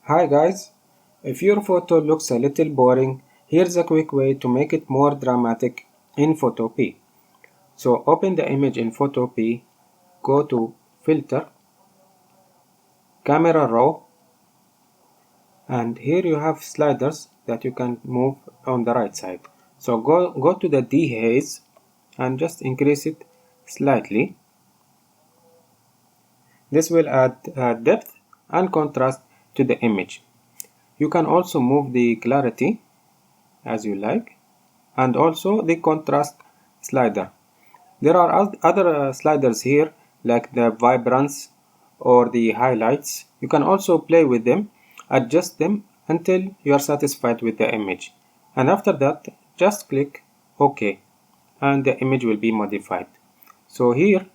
Hi guys, if your photo looks a little boring, here's a quick way to make it more dramatic in Photopea. So open the image in Photopea, go to Filter, Camera Raw, and here you have sliders that you can move on the right side. So go to the dehaze and just increase it slightly. This will add depth and contrast to the image. You can also move the clarity as you like, and also the contrast slider. There are other sliders here like the vibrance or the highlights. You can also play with them, adjust them until you are satisfied with the image, and after that just click OK and the image will be modified. So here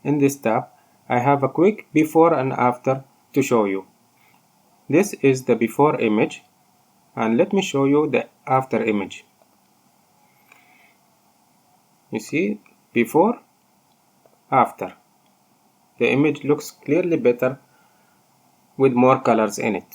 in this tab I have a quick before and after to show you. This is the before image, and let me show you the after image. You see, before, after. The image looks clearly better with more colors in it.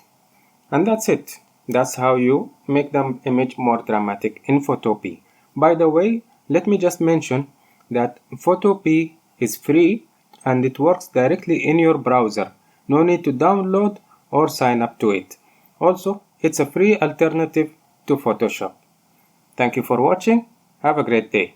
And that's it. That's how you make the image more dramatic in Photopea. By the way, let me just mention that Photopea is free and it works directly in your browser. No need to download or sign up to it. Also, it's a free alternative to Photoshop. Thank you for watching. Have a great day.